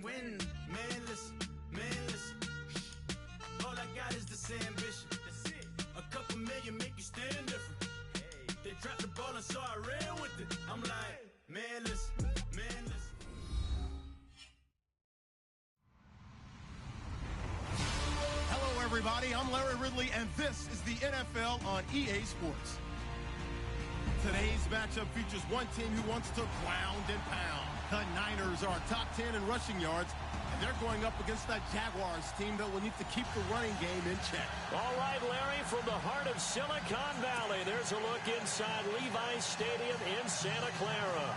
win. Man, listen. All I got is this ambition. That's it. A couple million make you stand different. Hey. They dropped the ball and so I ran with it. I'm like, man, listen. Hello, everybody. I'm Larry Ridley, and this is the NFL on EA Sports. Today's matchup features one team who wants to ground and pound. The Niners are top 10 in rushing yards, and they're going up against that Jaguars team that will need to keep the running game in check. All right, Larry, from the heart of Silicon Valley, there's a look inside Levi's Stadium in Santa Clara.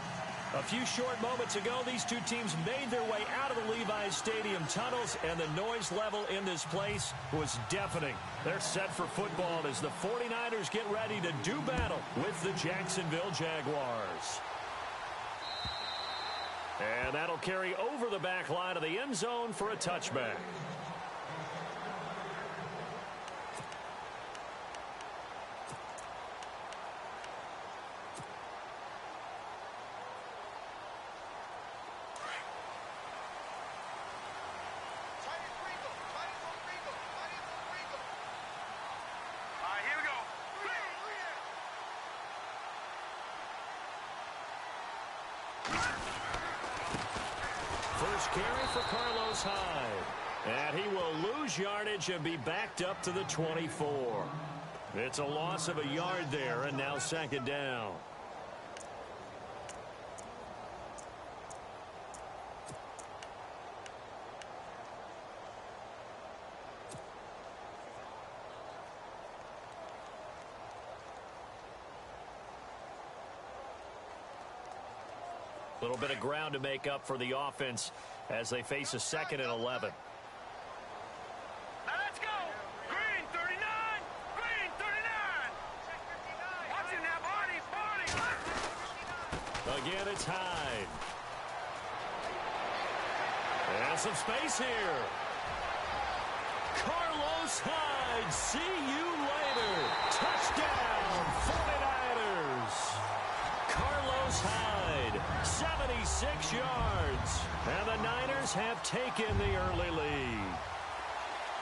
A few short moments ago, these two teams made their way out of the Levi's Stadium tunnels, and the noise level in this place was deafening. They're set for football as the 49ers get ready to do battle with the Jacksonville Jaguars. And that'll carry over the back line of the end zone for a touchback. First carry for Carlos Hyde. And he will lose yardage and be backed up to the 24. It's a loss of a yard there, and now second down. A little bit of ground to make up for the offense as they face a 2nd and 11. Now let's go. Green 39. Green 39. Watch him now, Barney. Again, it's Hyde. And some space here. Carlos Hyde. See you later. Touchdown, 49ers. Carlos Hyde, 76 yards. And the Niners have taken the early lead.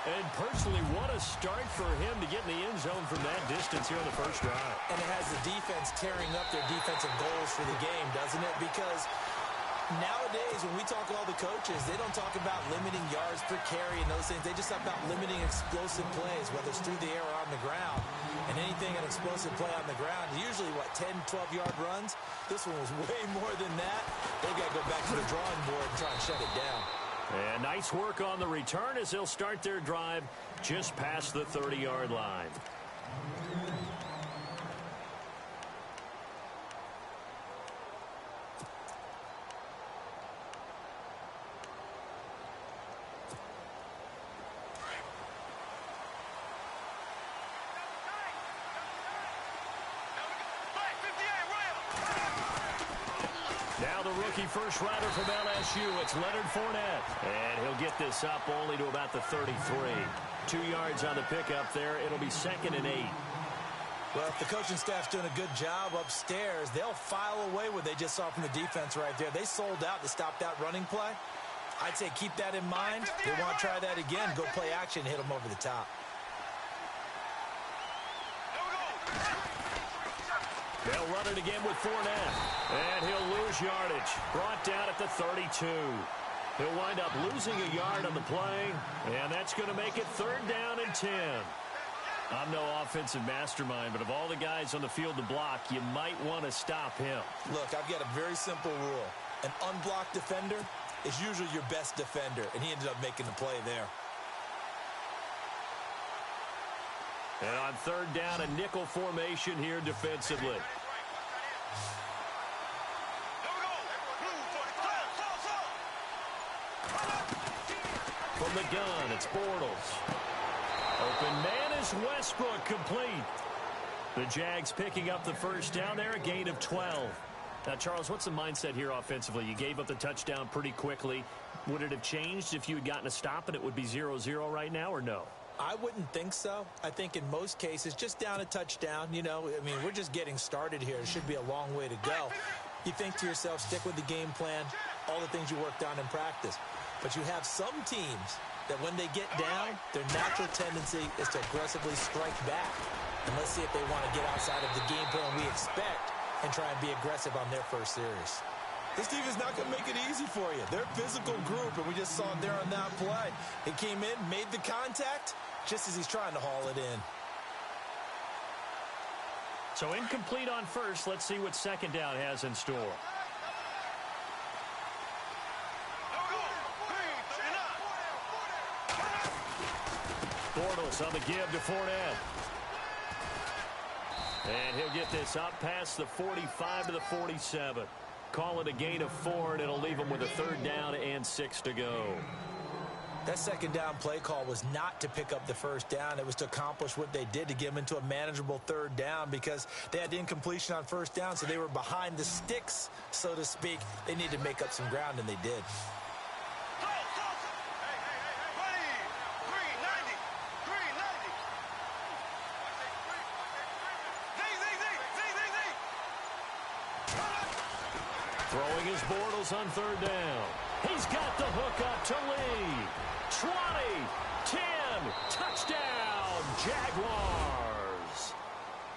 And personally, what a start for him to get in the end zone from that distance here in the first drive. And it has the defense tearing up their defensive goals for the game, doesn't it? Because nowadays, when we talk to all the coaches, they don't talk about limiting yards per carry and those things. They just talk about limiting explosive plays, whether it's through the air or on the ground. And anything an explosive play on the ground, usually, 10, 12-yard runs? This one was way more than that. They've got to go back to the drawing board and try and shut it down. And nice work on the return as they'll start their drive just past the 30-yard line. Now the rookie first rider from LSU, it's Leonard Fournette. And he'll get this up only to about the 33. 2 yards on the pickup there. It'll be 2nd and 8. Well, if the coaching staff's doing a good job upstairs, they'll file away what they just saw from the defense right there. They sold out to stop that running play. I'd say keep that in mind. They want to try that again. Go play action, hit them over the top. They'll run it again with Fournette. And he'll lose yardage. Brought down at the 32. He'll wind up losing a yard on the play. And that's going to make it 3rd down and 10. I'm no offensive mastermind, but of all the guys on the field to block, you might want to stop him. Look, I've got a very simple rule. An unblocked defender is usually your best defender. And he ended up making the play there. And on 3rd down, a nickel formation here defensively. From the gun, it's Bortles. Open man is Westbrook, complete. The Jags picking up the first down there, a gain of 12. Now, Charles, what's the mindset here offensively? You gave up the touchdown pretty quickly. Would it have changed if you had gotten a stop and it would be 0-0 right now, or no? I wouldn't think so. I think in most cases, just down a touchdown, you know, I mean, we're just getting started here. It should be a long way to go. You think to yourself, stick with the game plan, all the things you worked on in practice. But you have some teams that when they get down, their natural tendency is to aggressively strike back. And let's see if they want to get outside of the game plan we expect and try and be aggressive on their first series. This team is not going to make it easy for you. They're a physical group, and we just saw it there on that play. He came in, made the contact, just as he's trying to haul it in. So incomplete on first. Let's see what second down has in store. Bortles on the give to Fournette. And he'll get this up past the 45 to the 47. Call it a gain of 4, and it'll leave him with a 3rd down and 6 to go. That second down play call was not to pick up the first down. It was to accomplish what they did, to get them into a manageable 3rd down, because they had incompletion on first down, so they were behind the sticks, so to speak. They needed to make up some ground, and they did. Throwing his Bortles on 3rd down. He's got the hook up to Lee. 20, 10, touchdown, Jaguars.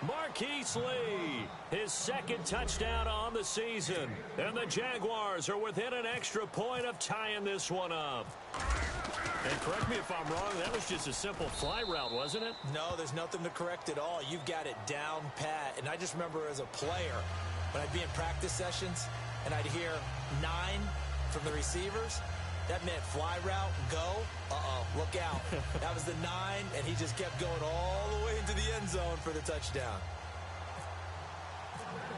Marquise Lee, his 2nd touchdown on the season. And the Jaguars are within an extra point of tying this one up. And correct me if I'm wrong, that was just a simple fly route, wasn't it? No, there's nothing to correct at all. You've got it down pat. And I just remember as a player, when I'd be in practice sessions, and I'd hear 9 from the receivers, that meant fly route, go, look out. That was the 9, and he just kept going all the way into the end zone for the touchdown.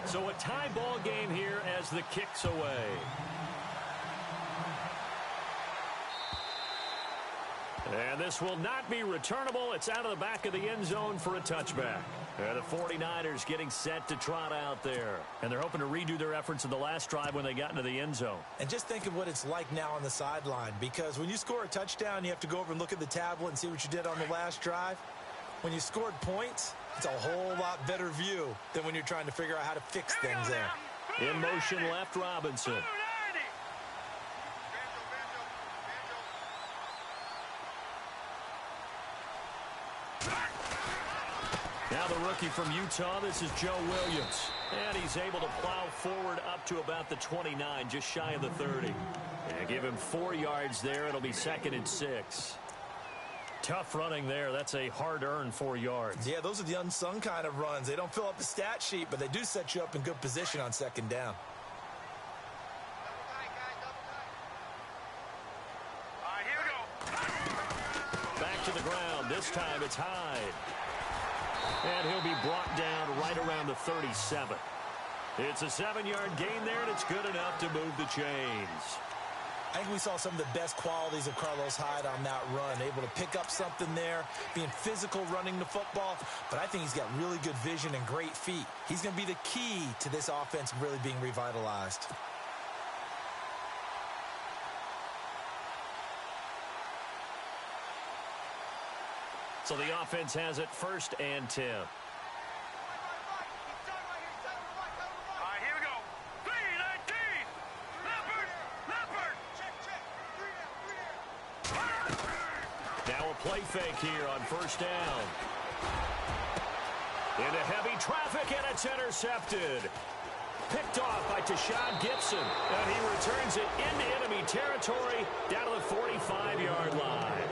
So a tie ball game here as the kick's away. And this will not be returnable. It's out of the back of the end zone for a touchback. The 49ers getting set to trot out there. And they're hoping to redo their efforts in the last drive when they got into the end zone. And just think of what it's like now on the sideline, because when you score a touchdown, you have to go over and look at the tablet and see what you did on the last drive. When you scored points, it's a whole lot better view than when you're trying to figure out how to fix things there. In motion left, Robinson. Now the rookie from Utah, this is Joe Williams. And he's able to plow forward up to about the 29, just shy of the 30. And give him 4 yards there. It'll be 2nd and 6. Tough running there. That's a hard-earned 4 yards. Yeah, those are the unsung kind of runs. They don't fill up the stat sheet, but they do set you up in good position on 2nd down. All right, here we go. Back to the ground. This time it's Hyde. And he'll be brought down right around the 37. It's a 7-yard gain there, and it's good enough to move the chains. I think we saw some of the best qualities of Carlos Hyde on that run. Able to pick up something there, being physical running the football. But I think he's got really good vision and great feet. He's going to be the key to this offense really being revitalized. So the offense has it 1st and 10. All right, here we go. 3-19. Leopard. Now a play fake here on 1st down. Into heavy traffic, and it's intercepted. Picked off by Tashawn Gibson. And he returns it into enemy territory down to the 45-yard line.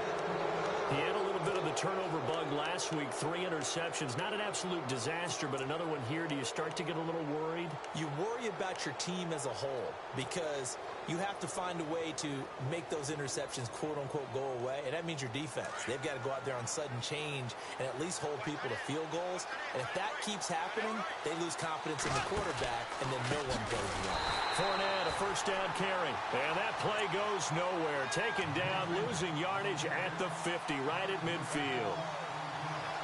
He had a little bit of the turnover bug last week, 3 interceptions. Not an absolute disaster, but another one here. Do you start to get a little worried? You worry about your team as a whole because you have to find a way to make those interceptions, quote-unquote, go away, and that means your defense. They've got to go out there on sudden change and at least hold people to field goals. And if that keeps happening, they lose confidence in the quarterback, and then no one plays well. Fournette, a 1st down carry. And that play goes nowhere. Taken down, losing yardage at the 50, right at midfield.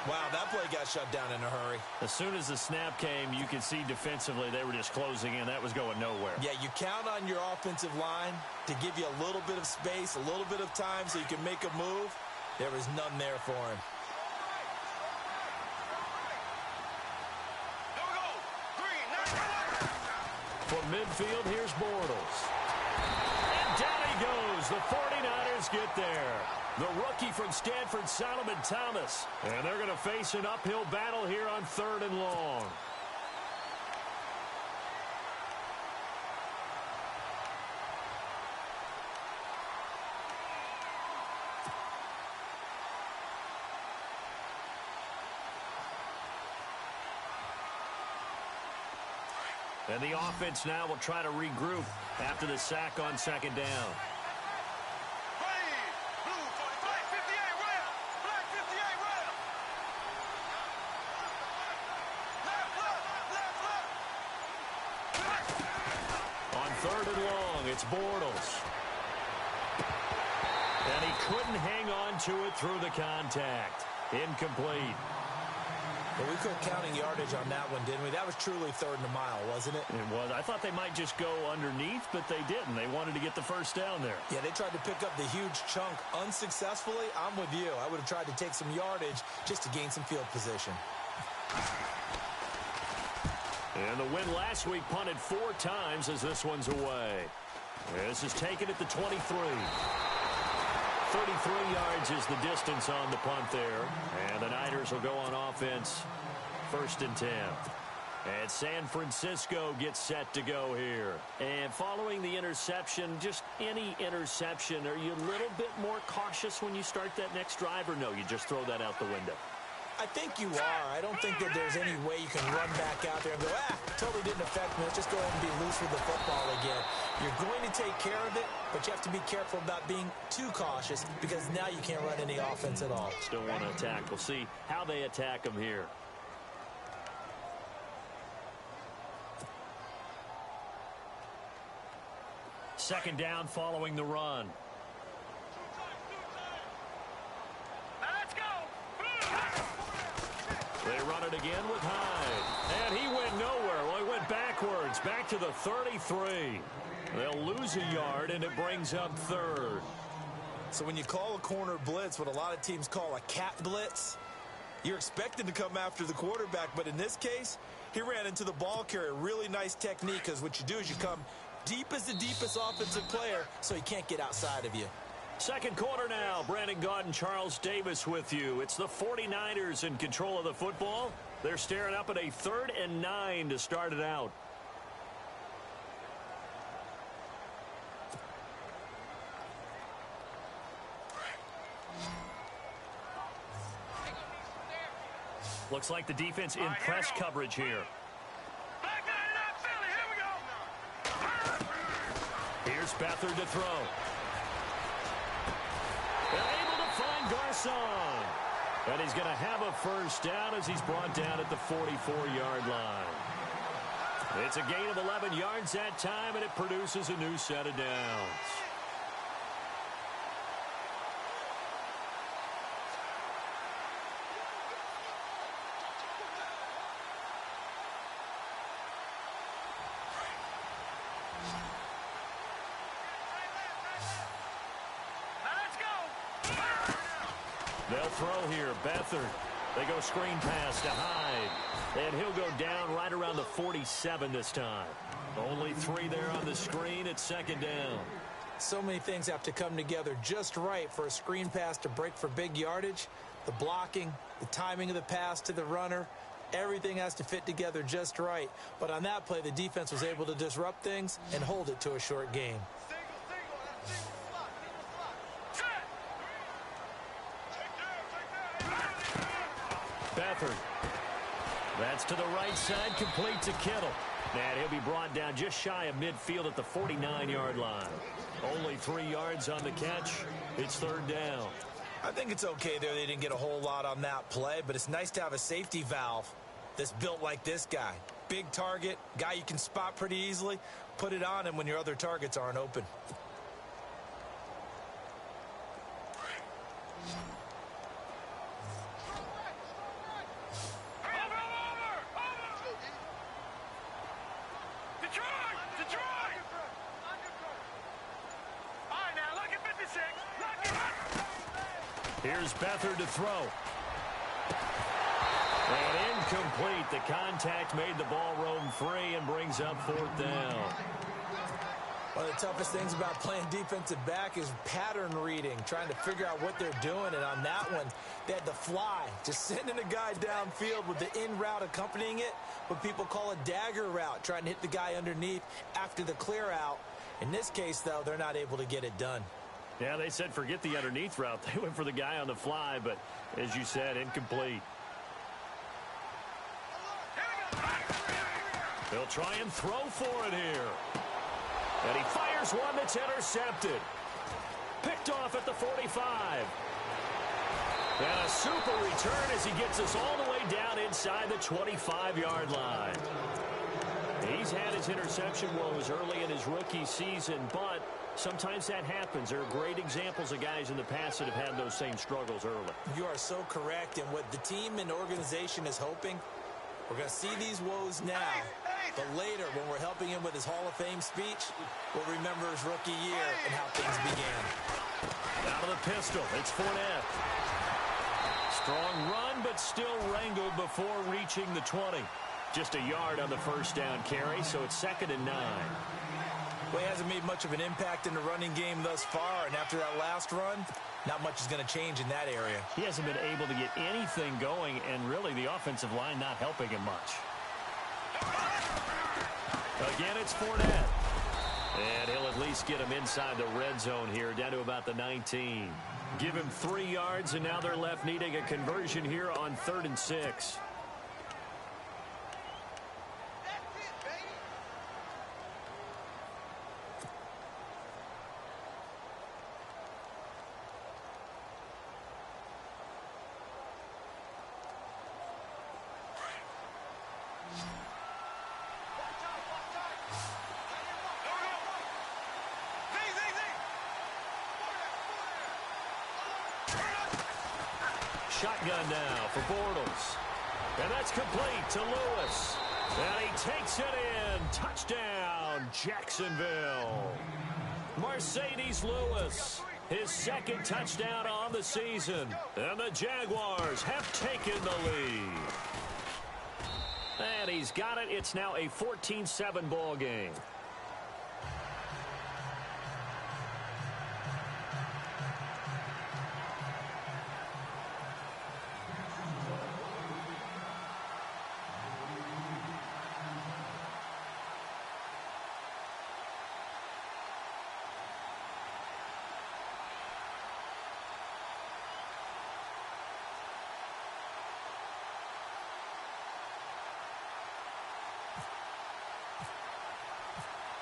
Wow, that play got shut down in a hurry. As soon as the snap came, you could see defensively they were just closing in. That was going nowhere. Yeah, you count on your offensive line to give you a little bit of space, a little bit of time so you can make a move. There was none there for him. From midfield, here's Bortles. And down he goes. The 49ers get there. The rookie from Stanford, Solomon Thomas. And they're going to face an uphill battle here on 3rd and long. And the offense now will try to regroup after the sack on 2nd down. On 3rd and long, it's Bortles. And he couldn't hang on to it through the contact. Incomplete. Well, we quit counting yardage on that one, didn't we? That was truly 3rd and a mile, wasn't it? It was. I thought they might just go underneath, but they didn't. They wanted to get the first down there. Yeah, they tried to pick up the huge chunk unsuccessfully. I'm with you. I would have tried to take some yardage just to gain some field position. And the win last week punted 4 times as this one's away. This is taken at the 23. 33 yards is the distance on the punt there. And the Niners will go on offense 1st and 10. And San Francisco gets set to go here. And following the interception, just any interception, are you a little bit more cautious when you start that next drive, or no, you just throw that out the window? I think you are. I don't think that there's any way you can run back out there and go, totally didn't affect me. Let's just go ahead and be loose with the football again. You're going to take care of it, but you have to be careful about being too cautious because now you can't run any offense at all. Still want to attack. We'll see how they attack them here. Second down following the run. They run it again with Hyde. And he went nowhere. Well, he went backwards, back to the 33. They'll lose a yard, and it brings up 3rd. So when you call a corner blitz, what a lot of teams call a cat blitz, you're expected to come after the quarterback. But in this case, he ran into the ball carrier. Really nice technique, because what you do is you come deep as the deepest offensive player so he can't get outside of you. Second quarter now. Brandon Gaudin, Charles Davis with you. It's the 49ers in control of the football. They're staring up at a 3rd and 9 to start it out. Looks like the defense in press coverage here. Here's Beathard to throw. And able to find Garcon. And he's going to have a first down as he's brought down at the 44-yard line. It's a gain of 11 yards that time, and it produces a new set of downs. They'll throw here. Beathard. They go screen pass to Hyde. And he'll go down right around the 47 this time. Only 3 there on the screen. It's 2nd down. So many things have to come together just right for a screen pass to break for big yardage. The blocking, the timing of the pass to the runner, everything has to fit together just right. But on that play, the defense was able to disrupt things and hold it to a short gain. Beathard. That's to the right side, complete to Kittle. And he'll be brought down just shy of midfield at the 49-yard line. Only 3 yards on the catch. It's 3rd down. I think it's okay there. They didn't get a whole lot on that play, but it's nice to have a safety valve that's built like this guy. Big target, guy you can spot pretty easily. Put it on him when your other targets aren't open. Here's Beathard to throw. And incomplete. The contact made the ball roam free and brings up 4th down. One of the toughest things about playing defensive back is pattern reading, trying to figure out what they're doing. And on that one, they had the fly, just sending a guy downfield with the in route accompanying it, what people call a dagger route, trying to hit the guy underneath after the clear out. In this case, though, they're not able to get it done. Yeah, they said forget the underneath route. They went for the guy on the fly, but as you said, incomplete. They'll try and throw for it here. And he fires one that's intercepted. Picked off at the 45. And a super return as he gets us all the way down inside the 25-yard line. He's had his interception woes early in his rookie season, but sometimes that happens. There are great examples of guys in the past that have had those same struggles early. You are so correct. And what the team and organization is hoping, we're going to see these woes now. But later, when we're helping him with his Hall of Fame speech, we'll remember his rookie year and how things began. Out of the pistol, it's Fournette. Strong run, but still wrangled before reaching the 20. Just a yard on the first down carry, so it's 2nd and 9. Well, he hasn't made much of an impact in the running game thus far, and after that last run, not much is going to change in that area. He hasn't been able to get anything going, and really the offensive line not helping him much. Again, it's Fournette. And he'll at least get him inside the red zone here, down to about the 19. Give him 3 yards, and now they're left needing a conversion here on 3rd and 6. Shotgun now for Bortles. And that's complete to Lewis. And he takes it in. Touchdown, Jacksonville. Mercedes Lewis, his 2nd touchdown on the season. And the Jaguars have taken the lead. And he's got it. It's now a 14-7 ball game.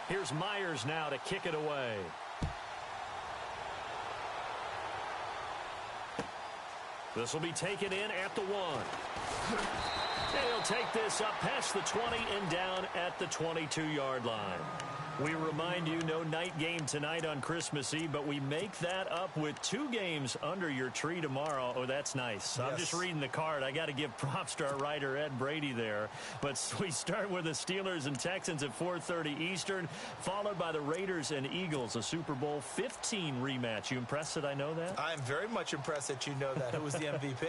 Here's Myers now to kick it away. This will be taken in at the 1. He'll take this up past the 20 and down at the 22-yard line. We remind you, no night game tonight on Christmas Eve, but we make that up with 2 games under your tree tomorrow. Oh, that's nice. Yes. I'm just reading the card. I got to give props to our writer, Ed Brady, there. But we start with the Steelers and Texans at 4:30 Eastern, followed by the Raiders and Eagles, a Super Bowl 15 rematch. You impressed that I know that? I'm very much impressed that you know that. Who was the MVP?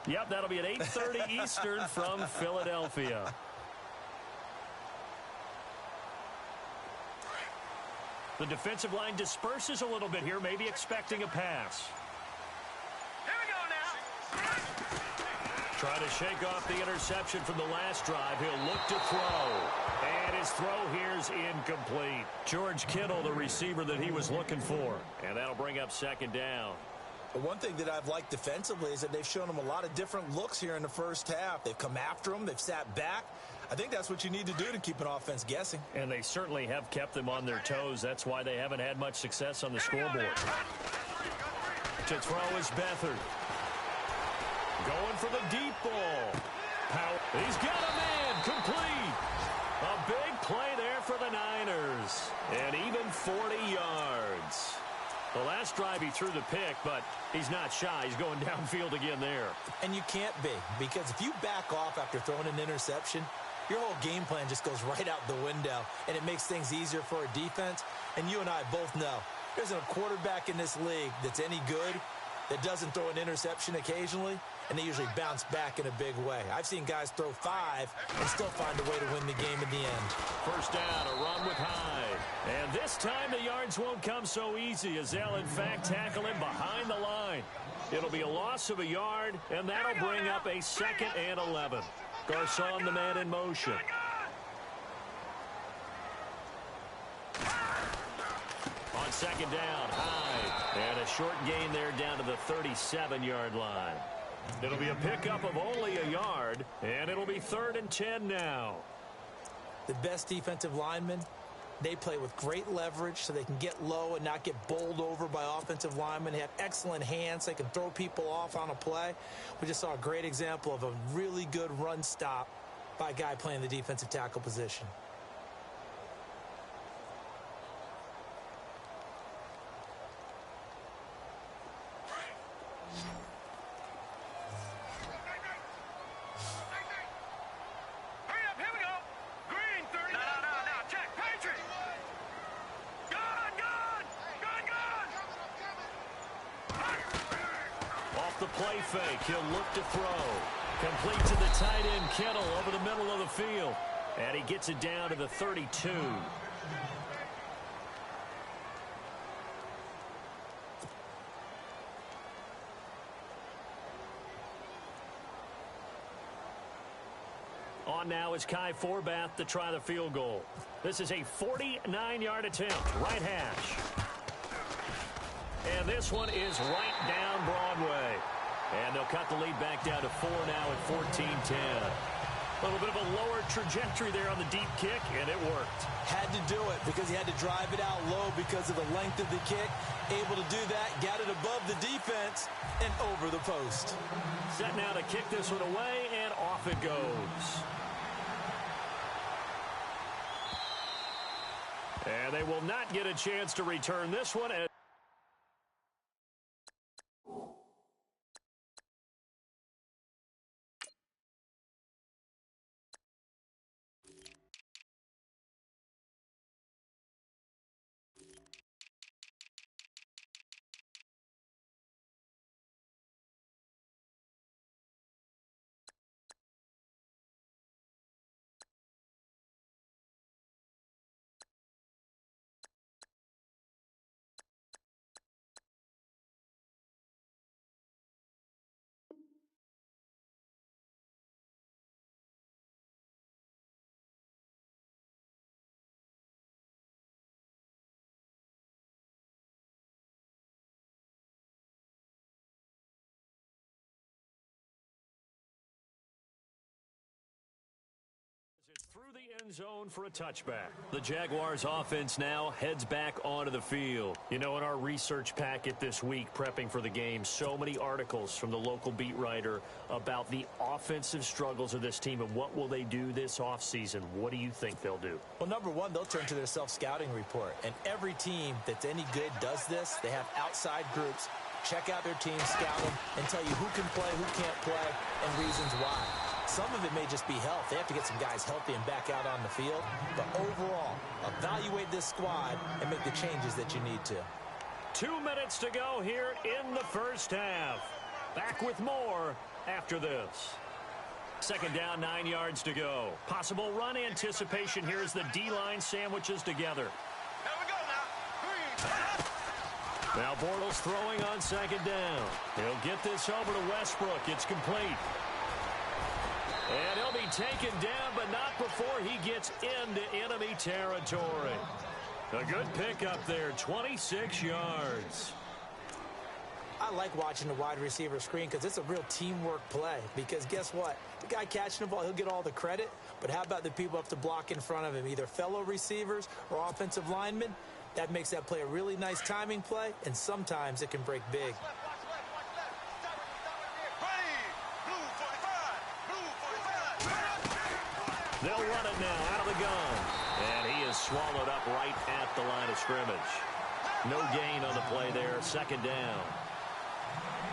Yep, that'll be at 8:30 Eastern from Philadelphia. The defensive line disperses a little bit here, maybe expecting a pass. Here we go now. Try to shake off the interception from the last drive. He'll look to throw. And his throw here's incomplete. George Kittle, the receiver that he was looking for. And that'll bring up 2nd down. But one thing that I've liked defensively is that they've shown him a lot of different looks here in the first half. They've come after him. They've sat back. I think that's what you need to do to keep an offense guessing. And they certainly have kept them on their toes. That's why they haven't had much success on the scoreboard. To throw is Beathard. Going for the deep ball. He's got a man complete. A big play there for the Niners. And even 40 yards. The last drive he threw the pick, but he's not shy. He's going downfield again there. And you can't be, because if you back off after throwing an interception, your whole game plan just goes right out the window, and it makes things easier for a defense. And you and I both know there's a quarterback in this league that's any good that doesn't throw an interception occasionally, and they usually bounce back in a big way. I've seen guys throw 5 and still find a way to win the game in the end. First down, a run with Hyde. And this time the yards won't come so easy as they'll, in fact, tackle him behind the line. It'll be a loss of a yard, and that'll bring up a 2nd and 11. Garcon, the man in motion. On 2nd down, Hyde. And a short gain there down to the 37-yard line. It'll be a pickup of only a yard, and it'll be 3rd and 10 now. The best defensive linemen, they play with great leverage so they can get low and not get bowled over by offensive linemen. They have excellent hands. They can throw people off on a play. We just saw a great example of a really good run stop by a guy playing the defensive tackle position. The play fake. He'll look to throw. Complete to the tight end, Kittle, over the middle of the field. And he gets it down to the 32. On now is Kai Forbath to try the field goal. This is a 49-yard attempt. Right hash. And this one is right down Broadway. And they'll cut the lead back down to 4 now at 14-10. A little bit of a lower trajectory there on the deep kick, and it worked. Had to do it because he had to drive it out low because of the length of the kick. Able to do that, got it above the defense, and over the post. Set now to kick this one away, and off it goes. And they will not get a chance to return this one. Through the end zone for a touchback. The Jaguars offense now heads back onto the field. You know, in our research packet this week, prepping for the game, so many articles from the local beat writer about the offensive struggles of this team and what will they do this offseason. What do you think they'll do? Well, number one, they'll turn to their self-scouting report. And every team that's any good does this. They have outside groups. Check out their team, scout them, and tell you who can play, who can't play, and reasons why. Some of it may just be health. They have to get some guys healthy and back out on the field. But overall, evaluate this squad and make the changes that you need to. 2 minutes to go here in the first half. Back with more after this. Second down, 9 yards to go. Possible run anticipation here as the D-line sandwiches together. Here we go now. Now Bortles throwing on second down. He'll get this over to Westbrook. It's complete. And he'll be taken down, but not before he gets into enemy territory. A good pickup there, 26 yards. I like watching the wide receiver screen because it's a real teamwork play. Because guess what? The guy catching the ball, he'll get all the credit. But how about the people up to block in front of him, either fellow receivers or offensive linemen? That makes that play a really nice timing play, and sometimes it can break big. They'll run it now out of the gun. And he is swallowed up right at the line of scrimmage. No gain on the play there. Second down.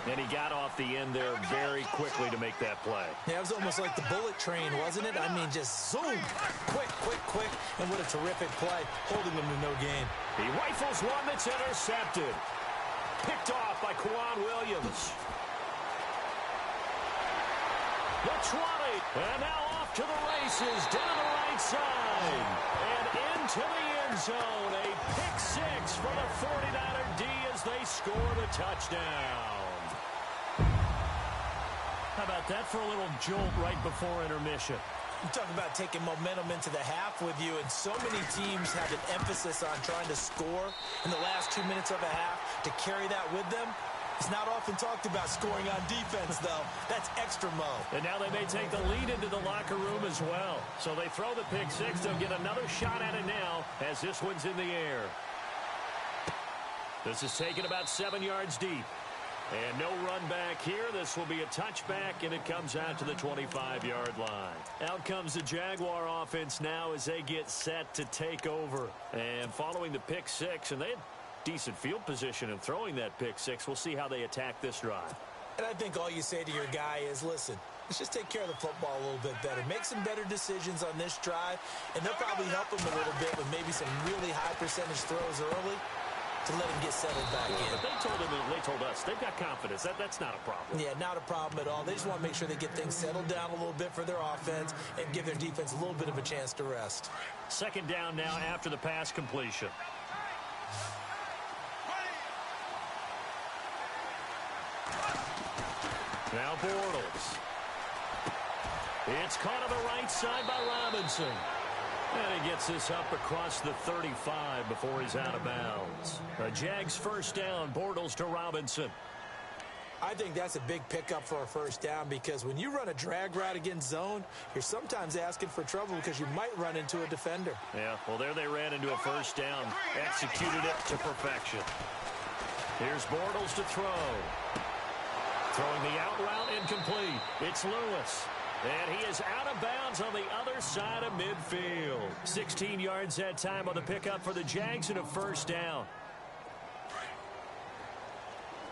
And he got off the end there very quickly to make that play. Yeah, it was almost like the bullet train, wasn't it? I mean, just zoom. Quick, quick, quick. And what a terrific play, holding them to no gain. He rifles one that's intercepted. Picked off by Quan Williams. The 20, and now off to the races, down the right side, and into the end zone. A pick six for the 49er D as they score the touchdown. How about that for a little jolt right before intermission? You talk about taking momentum into the half with you, and so many teams have an emphasis on trying to score in the last 2 minutes of a half to carry that with them. It's not often talked about scoring on defense, though. That's extra mo. And now they may take the lead into the locker room as well. So they throw the pick six. They'll get another shot at it now as this one's in the air. This is taken about 7 yards deep. And no run back here. This will be a touchback, and it comes out to the 25-yard line. Out comes the Jaguar offense now as they get set to take over. And following the pick six, and they had decent field position in throwing that pick six. We'll see how they attack this drive. And I think all you say to your guy is, listen, let's just take care of the football a little bit better. Make some better decisions on this drive, and they'll probably help him a little bit with maybe some really high percentage throws early to let him get settled back in. But they told us they've got confidence. That's not a problem. Yeah, not a problem at all. They just want to make sure they get things settled down a little bit for their offense and give their defense a little bit of a chance to rest. Second down now after the pass completion. Now Bortles. It's caught on the right side by Robinson. And he gets this up across the 35 before he's out of bounds. A Jags first down, Bortles to Robinson. I think that's a big pickup for a first down because when you run a drag route against zone, you're sometimes asking for trouble because you might run into a defender. Yeah, well, there they ran into a first down. Executed it to perfection. Here's Bortles to throw. Throwing the out route incomplete. It's Lewis. And he is out of bounds on the other side of midfield. 16 yards that time on the pickup for the Jags and a first down.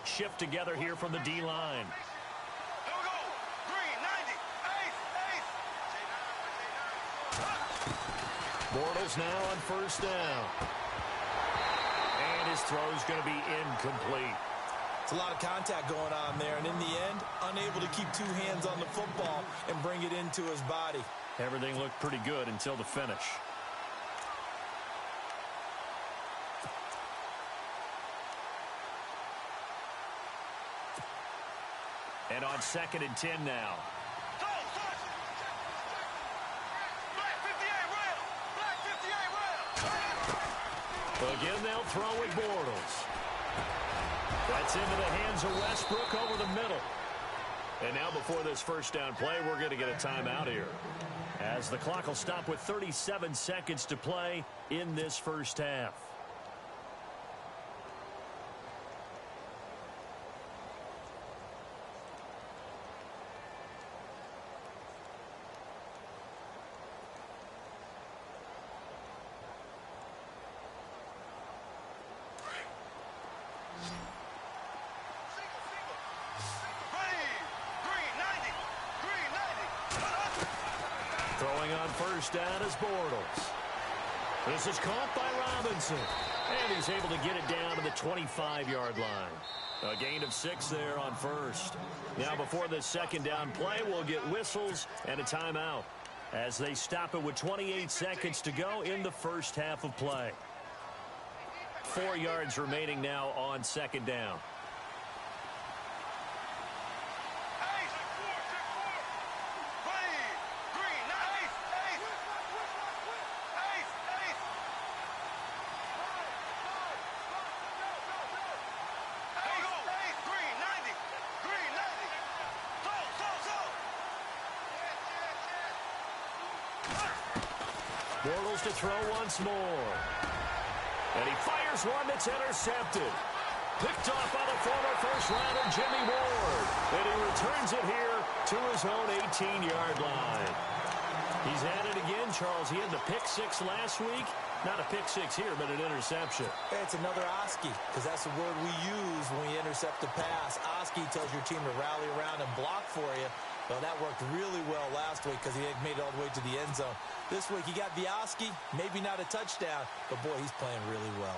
Shift together here from the D-line. Here we go. Green, 90. Ace. Bortles now on first down. And his throw is going to be incomplete. It's a lot of contact going on there, and in the end, unable to keep two hands on the football and bring it into his body. Everything looked pretty good until the finish. And on 2nd and 10 now. Black 58 rail. Black 58 rail. Again, they'll throw with Bortles. That's into the hands of Westbrook over the middle. And now before this first down play, we're going to get a timeout here, as the clock will stop with 37 seconds to play in this first half. Throwing on first down is Bortles. This is caught by Robinson. And he's able to get it down to the 25-yard line. A gain of 6 there on first. Now before this second down play, we'll get whistles and a timeout as they stop it with 28 seconds to go in the first half of play. 4 yards remaining now on second down. Bortles to throw once more. And he fires one that's intercepted. Picked off by the former first-rounder Jimmy Ward. And he returns it here to his own 18-yard line. He's at it again, Charles. He had the pick six last week. Not a pick six here, but an interception. Hey, it's another Oski, because that's the word we use when we intercept a pass. Oski tells your team to rally around and block for you. Well, that worked really well last week because he had made it all the way to the end zone. This week, he got the Oski, maybe not a touchdown, but boy, he's playing really well.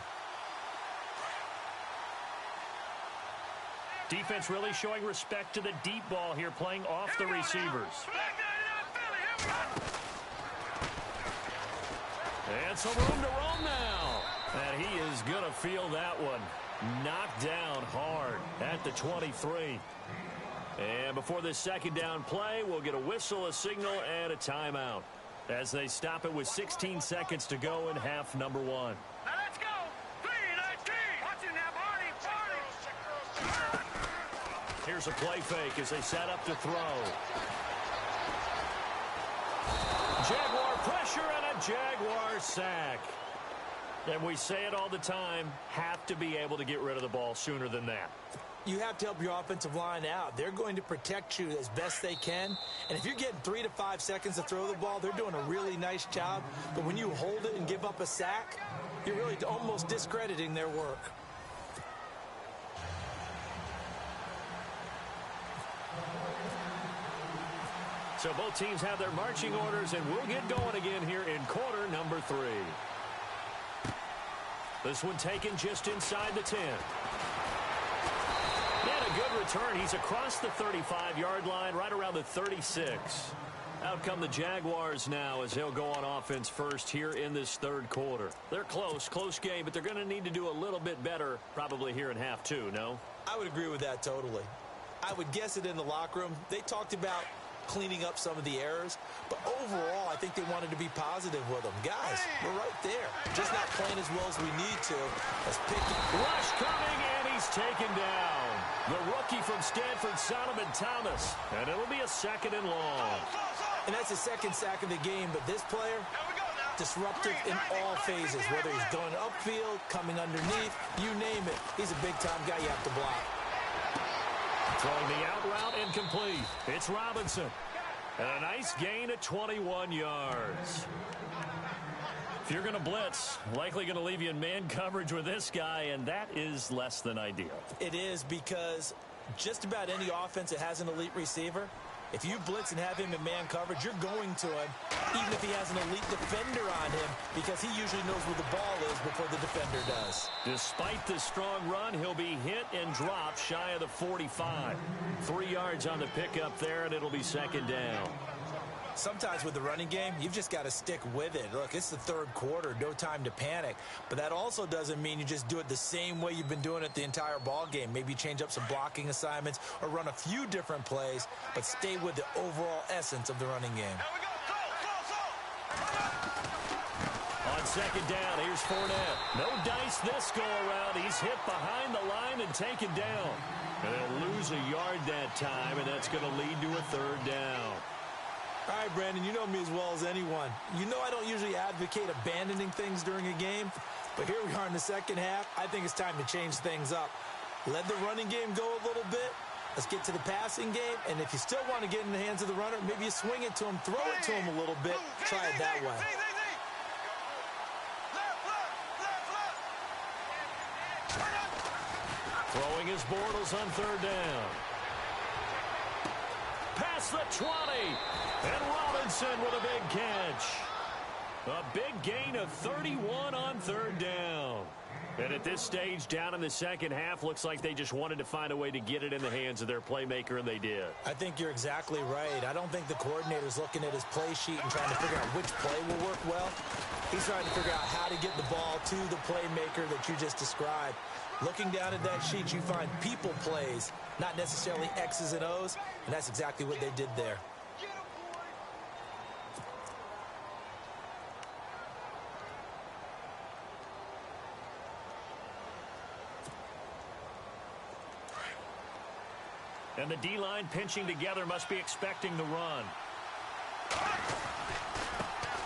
Defense really showing respect to the deep ball here, playing off the receivers. And some room to roam now. And he is going to feel that one. Knocked down hard at the 23. And before this second down play, we'll get a whistle, a signal, and a timeout as they stop it with 16 seconds to go in half number one. Now let's go. 3-19. Watch it now, Barney. Here's a play fake as they set up to throw. Jaguar pressure and a Jaguar sack. And we say it all the time, have to be able to get rid of the ball sooner than that. You have to help your offensive line out. They're going to protect you as best they can. And if you're getting 3 to 5 seconds to throw the ball, they're doing a really nice job. But when you hold it and give up a sack, you're really almost discrediting their work. So both teams have their marching orders, and we'll get going again here in quarter number 3. This one taken just inside the 10. And a good return. He's across the 35-yard line, right around the 36. Out come the Jaguars now as they'll go on offense first here in this third quarter. They're close game, but they're going to need to do a little bit better probably here in half two, no? I would agree with that totally. I would guess it in the locker room. They talked about cleaning up some of the errors, but overall, I think they wanted to be positive with them. Guys, we're right there. Just not playing as well as we need to. Let's pick it. Rush coming, and he's taken down. The rookie from Stanford, Solomon Thomas, and it'll be a second and long. And that's his second sack of the game, but this player, disruptive in all phases, whether he's going upfield, coming underneath, you name it. He's a big-time guy you have to block. Throwing the out route incomplete. It's Robinson. And a nice gain of 21 yards. If you're going to blitz, likely going to leave you in man coverage with this guy, and that is less than ideal. It is, because just about any offense that has an elite receiver, if you blitz and have him in man coverage, you're going to him, even if he has an elite defender on him, because he usually knows where the ball is before the defender does. Despite this strong run, he'll be hit and dropped shy of the 45. 3 yards on the pickup there, and it'll be second down. Sometimes with the running game, you've just got to stick with it. Look, it's the third quarter, no time to panic. But that also doesn't mean you just do it the same way you've been doing it the entire ball game. Maybe change up some blocking assignments or run a few different plays, but stay with the overall essence of the running game. On second down, here's Fournette. No dice this go-around. He's hit behind the line and taken down. And they'll lose a yard that time, and that's going to lead to a third down. All right, Brandon, you know me as well as anyone. You know I don't usually advocate abandoning things during a game, but here we are in the second half. I think it's time to change things up. Let the running game go a little bit. Let's get to the passing game, and if you still want to get in the hands of the runner, maybe you swing it to him, throw it to him a little bit, try it that way. Throwing his Bortles on third down. Past the 20. And Robinson with a big catch. A big gain of 31 on third down. And at this stage, down in the second half, looks like they just wanted to find a way to get it in the hands of their playmaker, and they did. I think you're exactly right. I don't think the coordinator's looking at his play sheet and trying to figure out which play will work well. He's trying to figure out how to get the ball to the playmaker that you just described. Looking down at that sheet, you find people plays, not necessarily X's and O's, and that's exactly what they did there. And the D-line pinching together, must be expecting the run.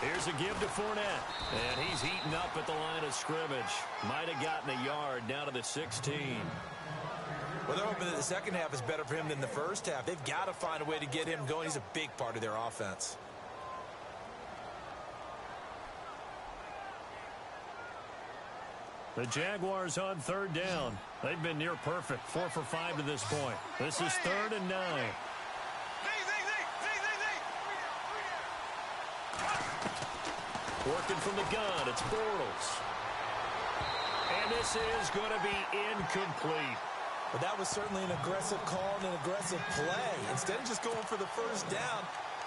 Here's a give to Fournette. And he's heating up at the line of scrimmage. Might have gotten a yard down to the 16. Well, they're hoping that the second half is better for him than the first half. They've got to find a way to get him going. He's a big part of their offense. The Jaguars on third down. They've been near perfect. 4 for 5 to this point. This is 3rd and 9. Working from the gun, it's Bortles. And this is going to be incomplete. Well, that was certainly an aggressive call and an aggressive play. Instead of just going for the first down,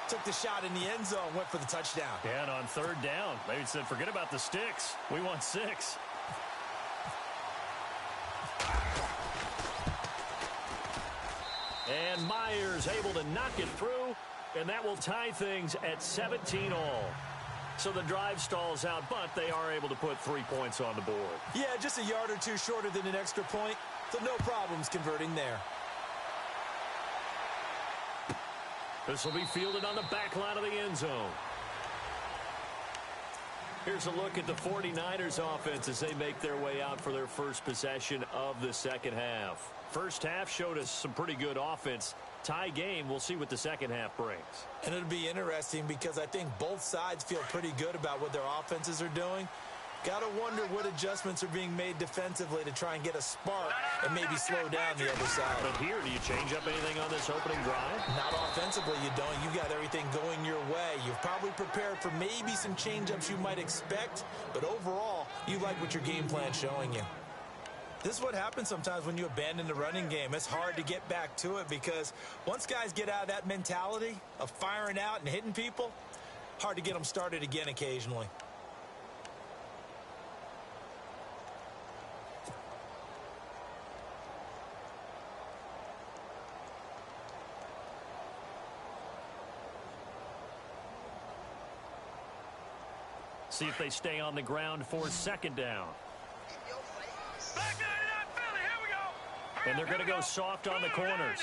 took the shot in the end zone, went for the touchdown. Yeah, and on third down, they said, forget about the sticks. We want 6. And Myers able to knock it through, and that will tie things at 17 all. So the drive stalls out, but they are able to put 3 points on the board. Yeah, just a yard or two shorter than an extra point, so no problems converting there. This will be fielded on the back line of the end zone. Here's a look at the 49ers offense as they make their way out for their first possession of the second half. First half showed us some pretty good offense. Tie game, we'll see what the second half brings. And it'll be interesting because I think both sides feel pretty good about what their offenses are doing. Got to wonder what adjustments are being made defensively to try and get a spark and maybe slow down the other side. But here, do you change up anything on this opening drive? Not offensively, you don't. You got everything going your way. You've probably prepared for maybe some change-ups you might expect, but overall, you like what your game plan's showing you. This is what happens sometimes when you abandon the running game. It's hard to get back to it because once guys get out of that mentality of firing out and hitting people, hard to get them started again occasionally. See if they stay on the ground for second down. And they're going to go soft on the corners.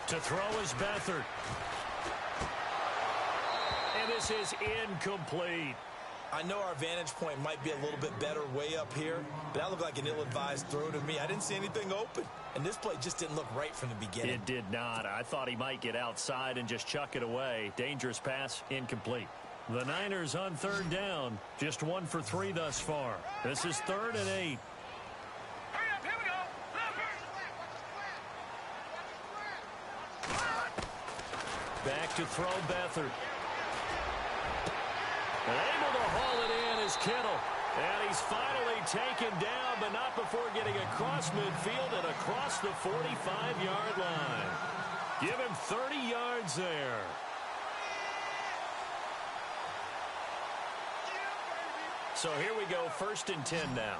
To throw is Beathard. And this is incomplete. I know our vantage point might be a little bit better way up here, but that looked like an ill-advised throw to me. I didn't see anything open, and this play just didn't look right from the beginning. It did not. I thought he might get outside and just chuck it away. Dangerous pass, incomplete. The Niners on third down, just 1 for 3 thus far. This is 3rd and 8. Back to throw Beathard. Able to haul it in is Kittle. And he's finally taken down, but not before getting across midfield and across the 45-yard line. Give him 30 yards there. So here we go, 1st and 10 now.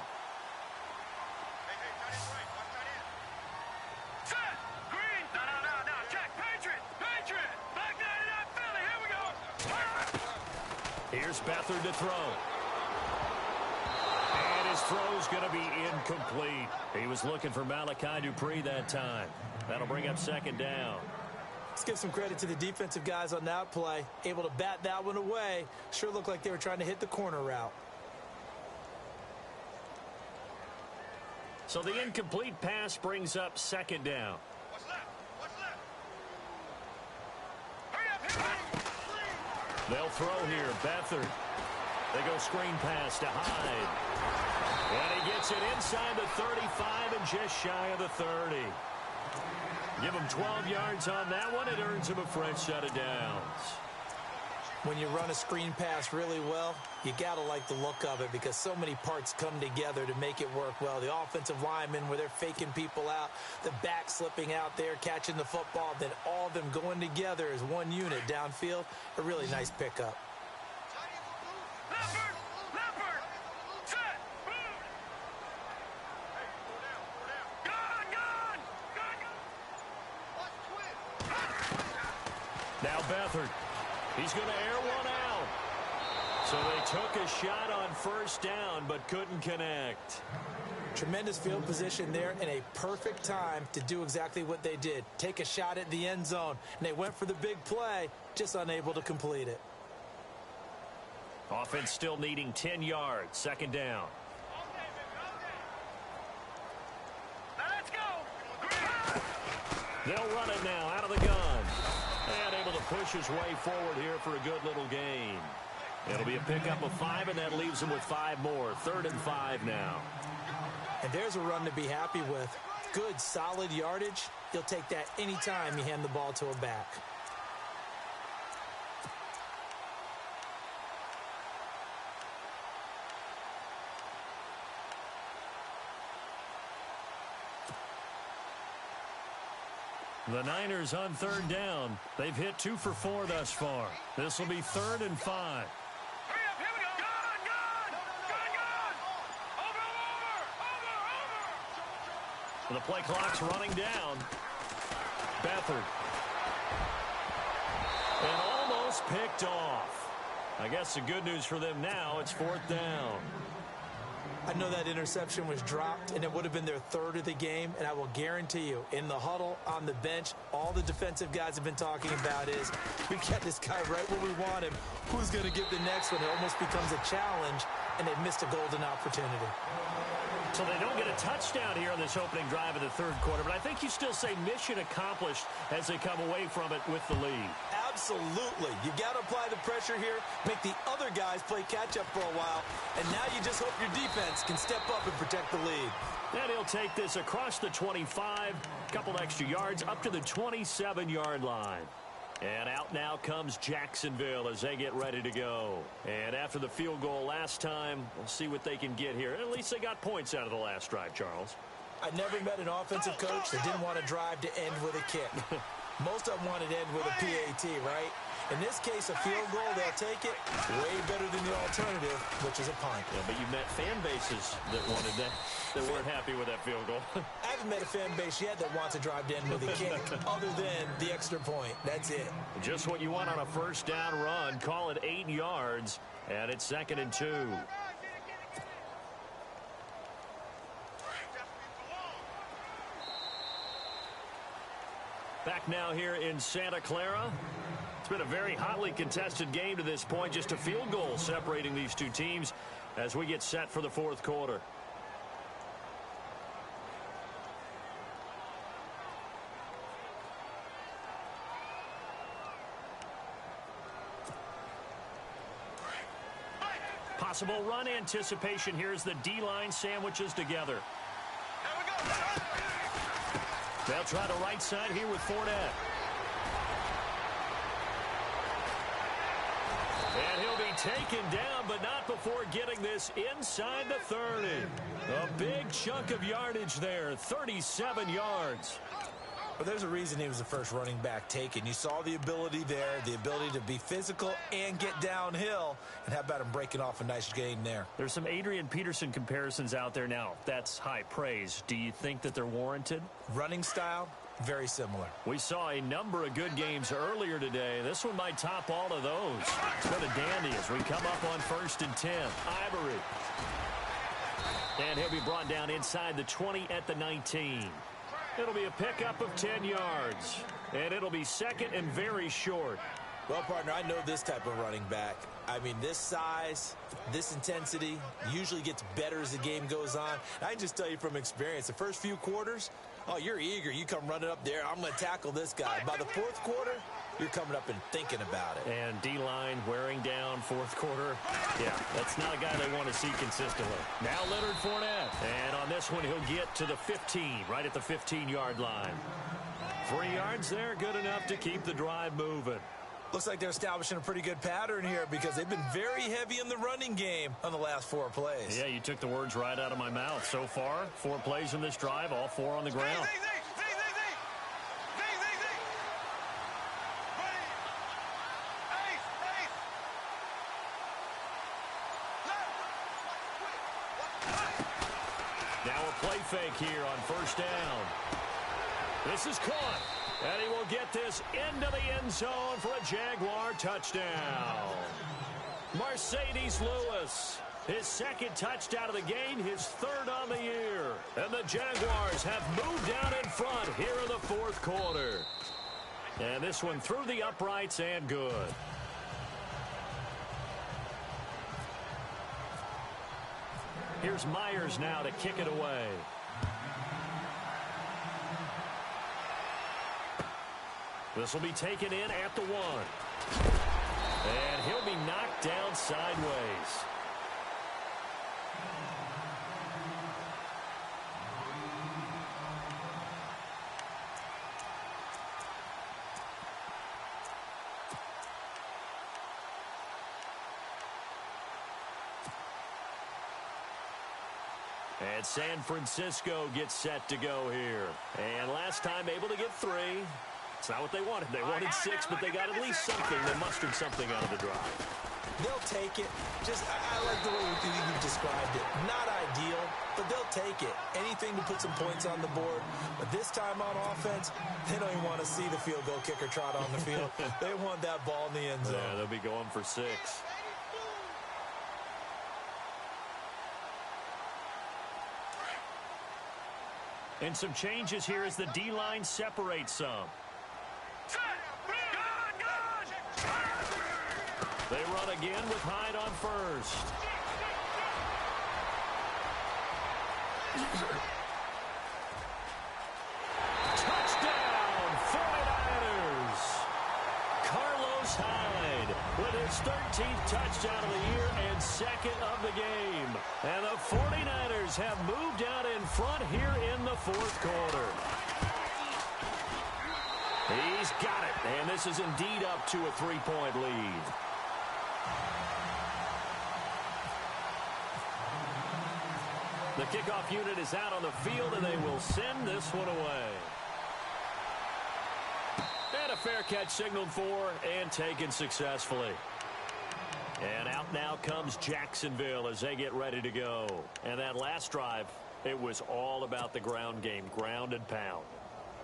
Here's Beathard to throw. And his throw's going to be incomplete. He was looking for Malachi Dupree that time. That'll bring up 2nd down. Let's give some credit to the defensive guys on that play. Able to bat that one away. Sure looked like they were trying to hit the corner route. So the incomplete pass brings up 2nd down. They'll throw here. Beathard. They go screen pass to Hyde. And he gets it inside the 35 and just shy of the 30. Give him 12 yards on that one. It earns him a fresh set of downs. When you run a screen pass really well, you got to like the look of it because so many parts come together to make it work well. The offensive linemen where they're faking people out, the back slipping out there, catching the football, then all of them going together as one unit downfield. A really nice pickup. Now Beathard. He's going to air one out. So they took a shot on 1st down, but couldn't connect. Tremendous field position there and a perfect time to do exactly what they did. Take a shot at the end zone. And they went for the big play, just unable to complete it. Offense still needing 10 yards. 2nd down. Let's go. They'll run it now out of the gun. And able to push his way forward here for a good little gain. It'll be a pickup of 5, and that leaves him with 5 more. 3rd and 5 now. And there's a run to be happy with. Good, solid yardage. You'll take that anytime you hand the ball to a back. The Niners on third down. They've hit 2 for 4 thus far. This will be 3rd and 5. Hurry up, here we go. Over. The play clock's running down. Beathard. And almost picked off. I guess the good news for them now, it's 4th down. I know that interception was dropped, and it would have been their 3rd of the game, and I will guarantee you, in the huddle, on the bench, all the defensive guys have been talking about is, we get this guy right where we want him. Who's going to give the next one? It almost becomes a challenge, and they've missed a golden opportunity. So they don't get a touchdown here on this opening drive of the 3rd quarter, but I think you still say mission accomplished as they come away from it with the lead. Absolutely. You got to apply the pressure here, make the other guys play catch-up for a while, and now you just hope your defense can step up and protect the lead. And he'll take this across the 25, a couple extra yards, up to the 27-yard line. And out now comes Jacksonville as they get ready to go. And after the field goal last time, we'll see what they can get here. At least they got points out of the last drive, Charles. I never met an offensive coach that didn't want to drive to end with a kick. Most of them wanted to end with a PAT, right? In this case, a field goal, they'll take it way better than the alternative, which is a punt. Yeah, but you've met fan bases that wanted that weren't happy with that field goal. I haven't met a fan base yet that wants to drive to end with a kick, other than the extra point. That's it. Just what you want on a 1st down run. Call it 8 yards, and it's 2nd and 2. Back now here in Santa Clara. It's been a very hotly contested game to this point. Just a field goal separating these two teams as we get set for the 4th quarter. Possible run anticipation. Here's the D-line sandwiches together. They'll try the right side here with Fournette. And he'll be taken down, but not before getting this inside the 30. A big chunk of yardage there, 37 yards. But there's a reason he was the first running back taken. You saw the ability there, the ability to be physical and get downhill. And how about him breaking off a nice gain there? There's some Adrian Peterson comparisons out there now. That's high praise. Do you think that they're warranted? Running style, very similar. We saw a number of good games earlier today. This one might top all of those. It's been a dandy as we come up on 1st and 10. Ivory. And he'll be brought down inside the 20 at the 19. It'll be a pickup of 10 yards. And it'll be 2nd and very short. Well, partner, I know this type of running back. I mean, this size, this intensity usually gets better as the game goes on. I can just tell you from experience, the first few quarters, oh, you're eager. You come running up there. I'm going to tackle this guy. By the 4th quarter, you're coming up and thinking about it. And D-line wearing down 4th quarter. Yeah, that's not a guy they want to see consistently. Now Leonard Fournette. And on this one, he'll get to the 15, right at the 15-yard line. 3 yards there, good enough to keep the drive moving. Looks like they're establishing a pretty good pattern here because they've been very heavy in the running game on the last 4 plays. Yeah, you took the words right out of my mouth. So far, 4 plays in this drive, all 4 on the ground. Now a play fake here on 1st down. This is caught. And he will get this into the end zone for a Jaguar touchdown. Mercedes Lewis, his 2nd touchdown of the game, his 3rd on the year. And the Jaguars have moved out in front here in the 4th quarter. And this one through the uprights and good. Here's Myers now to kick it away. This will be taken in at the 1. And he'll be knocked down sideways. And San Francisco gets set to go here. And last time able to get 3. It's not what they wanted. They wanted 6, but they got at least something. They mustered something out of the drive. They'll take it. I like the way you described it. Not ideal, but they'll take it. Anything to put some points on the board. But this time on offense, they don't even want to see the field goal kicker trot on the field. They want that ball in the end zone. Yeah, they'll be going for 6. And some changes here as the D-line separates some. They run again with Hyde on first. Touchdown, 49ers. Carlos Hyde with his 13th touchdown of the year and 2nd of the game. And the 49ers have moved out in front here in the 4th quarter. He's got it, and this is indeed up to a 3-point lead. The kickoff unit is out on the field, and they will send this one away. And a fair catch signaled for and taken successfully. And out now comes Jacksonville as they get ready to go. And that last drive, it was all about the ground game, ground and pound.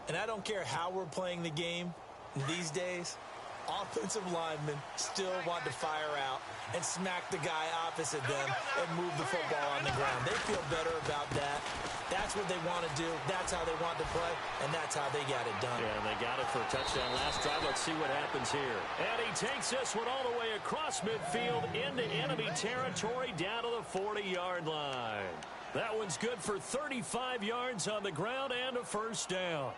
And I don't care how we're playing the game these days, offensive linemen still want to fire out and smack the guy opposite them and move the football on the ground. They feel better about that. That's what they want to do. That's how they want to play, and that's how they got it done. Yeah, and they got it for a touchdown last drive. Let's see what happens here. And he takes this one all the way across midfield into enemy territory down to the 40-yard line. That one's good for 35 yards on the ground and a first down.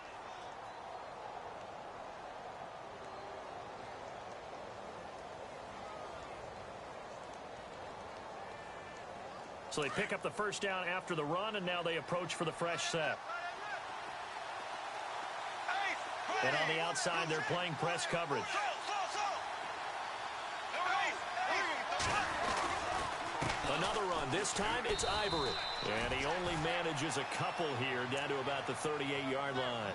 So they pick up the first down after the run, and now they approach for the fresh set. And on the outside, they're playing press coverage. Another run. This time, it's Ivory. And he only manages a couple here down to about the 38-yard line.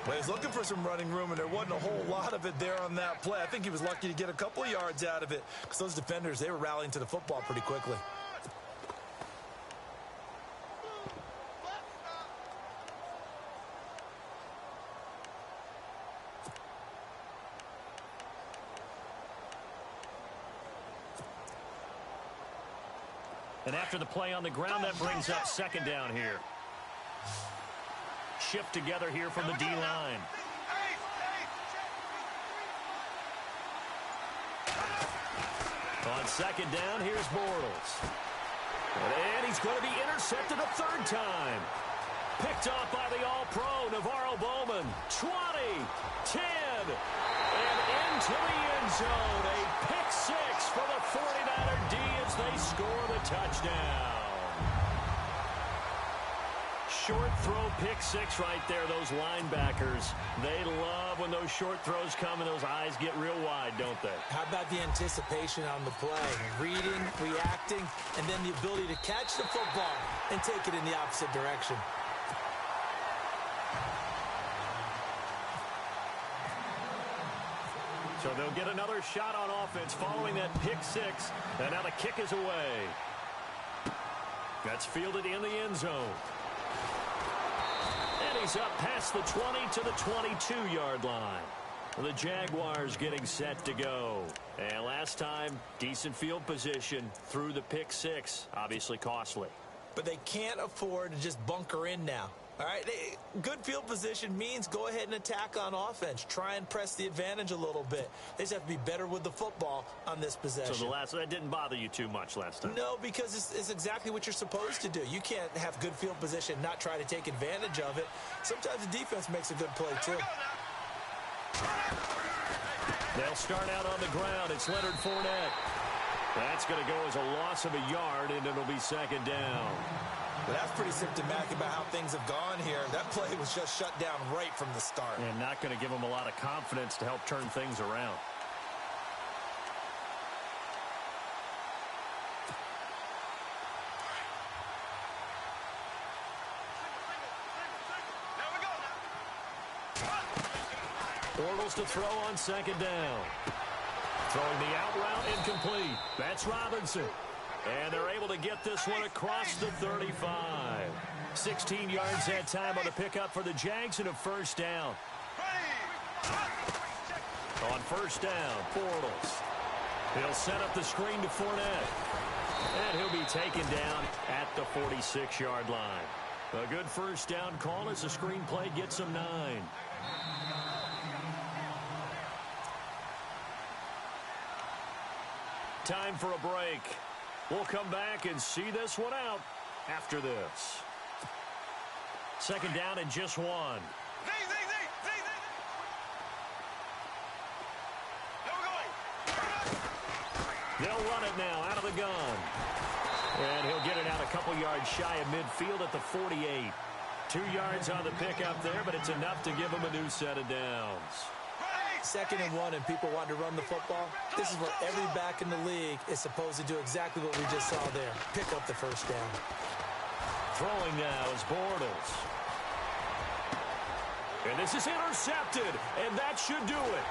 Well, he's looking for some running room, and there wasn't a whole lot of it there on that play. I think he was lucky to get a couple of yards out of it because those defenders, they were rallying to the football pretty quickly. And after the play on the ground, that brings up second down here. Shift together here from the D-line. On second down, here's Bortles. And he's going to be intercepted a third time. Picked off by the All-Pro, Navarro Bowman. 20, 10, and into the end zone. A pick six for the 49er D as they score the touchdown. Short throw pick six right there, those linebackers. They love when those short throws come and those eyes get real wide, don't they? How about the anticipation on the play? Reading, reacting, and then the ability to catch the football and take it in the opposite direction. So they'll get another shot on offense following that pick six. And now the kick is away. That's fielded in the end zone. And he's up past the 20 to the 22-yard line. The Jaguars getting set to go. And last time, decent field position through the pick six. Obviously costly. But they can't afford to just bunker in now. All right, good field position means go ahead and attack on offense. Try and press the advantage a little bit. They just have to be better with the football on this possession. So that didn't bother you too much last time? No, because it's exactly what you're supposed to do. You can't have good field position and not try to take advantage of it. Sometimes the defense makes a good play, too. They'll start out on the ground. It's Leonard Fournette. That's going to go as a loss of a yard, and it'll be second down. But that's pretty symptomatic about how things have gone here. That play was just shut down right from the start. And not going to give them a lot of confidence to help turn things around. Bortles to throw on second down. Throwing the out route incomplete. That's Robinson. And they're able to get this one across the 35. 16 yards that time on the pickup for the Jags and a first down. On first down, Bortles. He'll set up the screen to Fournette. And he'll be taken down at the 46-yard line. A good first down call as the screen play gets him 9. Time for a break. We'll come back and see this one out after this. Second down and just one. They'll run it now out of the gun. And he'll get it out a couple yards shy of midfield at the 48. 2 yards on the pickup there, but it's enough to give him a new set of downs. Second and 1 and people want to run the football. This is where every back in the league is supposed to do exactly what we just saw there. Pick up the first down. Throwing now is Bortles. And this is intercepted, and that should do it.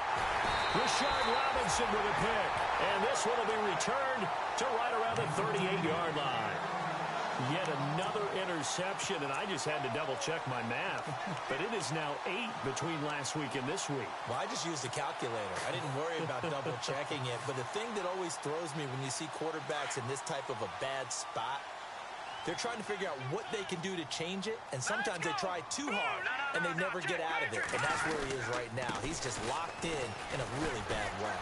Rashard Robinson with a pick. And this one will be returned to right around the 38-yard line. Yet another interception, and I just had to double-check my math. But it is now 8 between last week and this week. Well, I just used a calculator. I didn't worry about double-checking it. But the thing that always throws me when you see quarterbacks in this type of a bad spot, they're trying to figure out what they can do to change it, and sometimes they try too hard, and they never get out of it. And that's where he is right now. He's just locked in a really bad way.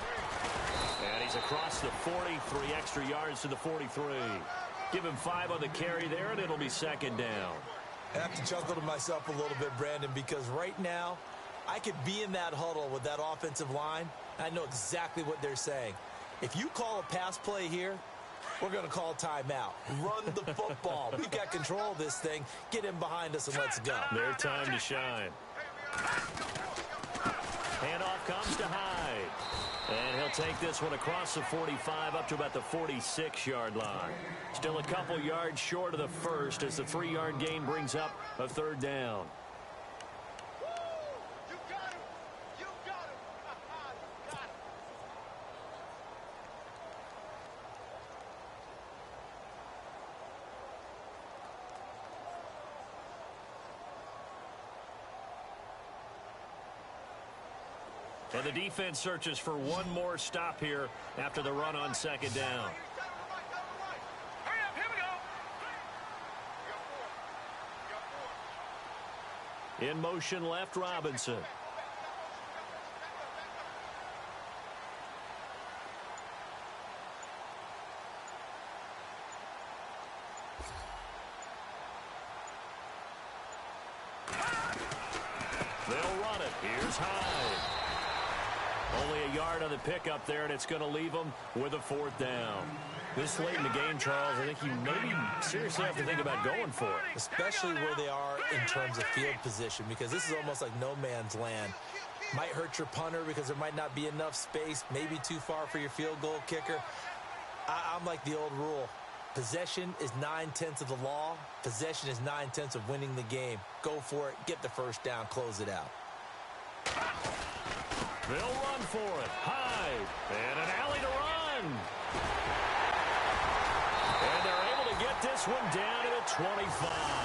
And he's across the 40, 3 extra yards to the 43. Give him 5 on the carry there, and it'll be second down. I have to chuckle to myself a little bit, Brandon, because right now, I could be in that huddle with that offensive line. I know exactly what they're saying. If you call a pass play here, we're going to call timeout. Run the football. We've got control of this thing. Get in behind us and let's go. Their time to shine. Handoff comes to Hyde. And he'll take this one across the 45 up to about the 46-yard line. Still a couple yards short of the first as the 3-yard gain brings up a third down. And the defense searches for one more stop here after the run on second down. Hurry up, here we go. In motion left, Robinson. They'll run it. Here's Hyde. Only a yard on the pickup there, and it's going to leave them with a fourth down. This late in the game, Charles, I think you maybe seriously have to think about going for it. Especially where they are in terms of field position, because this is almost like no man's land. Might hurt your punter because there might not be enough space, maybe too far for your field goal kicker. I'm like the old rule. Possession is 9/10 of the law. Possession is 9/10 of winning the game. Go for it. Get the first down. Close it out. They'll run for it. Hyde. And an alley to run. And they're able to get this one down to the 25.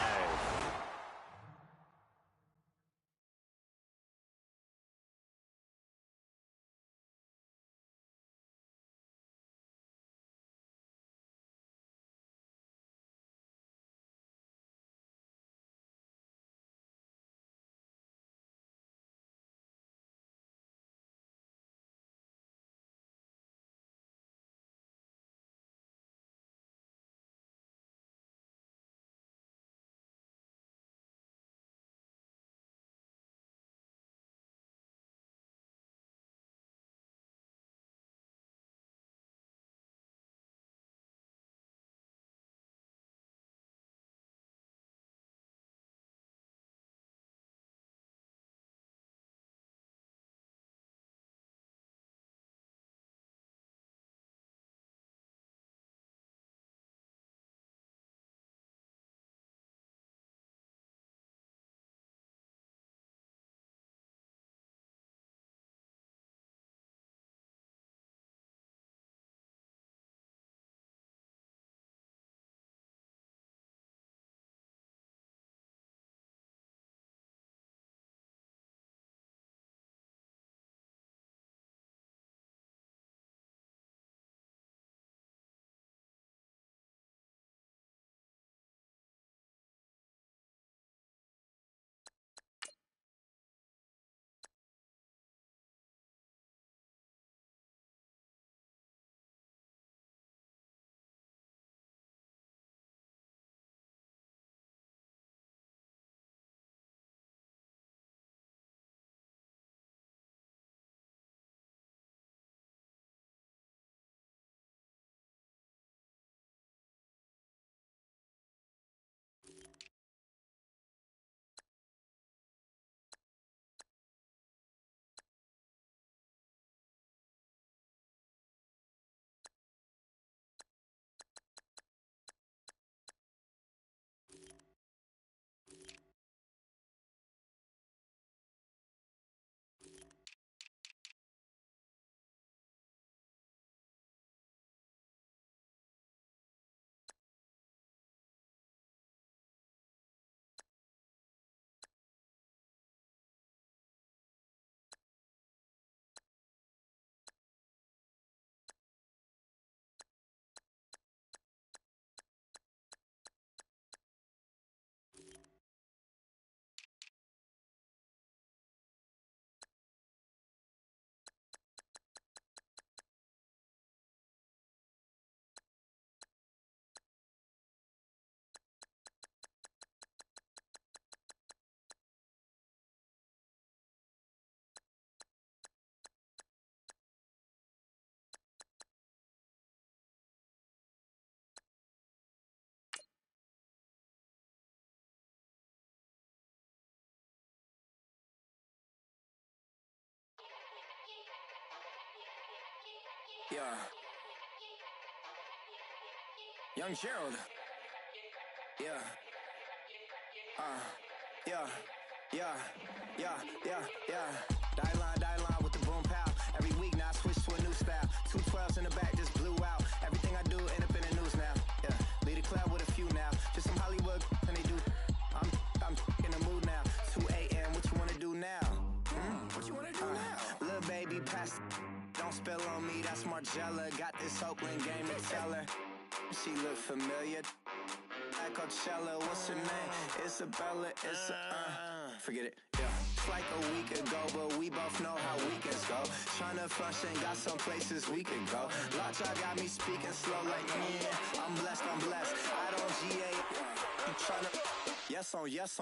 Yeah. Young Gerald. Yeah. Yeah. Die line with the boom pow. Every week now I switch to a new style. 212s in the back just blew out. Everything I do end up in the news now. Yeah. Lead a club with a few now. Just some Hollywood and they do. I'm in the mood now. 2 a.m. What you wanna do now? What you wanna do now? Little baby pass. Don't spill on me. That's Margella. Got this Oakland game to tell her. She look familiar. At Coachella, what's her name? Isabella, forget it, yeah. It's like a week ago, but we both know how weekends go. Tryna function, got some places we could go. Lockjaw got me speaking slow like, yeah, I'm blessed. I don't GA, I'm tryna, yes on yes.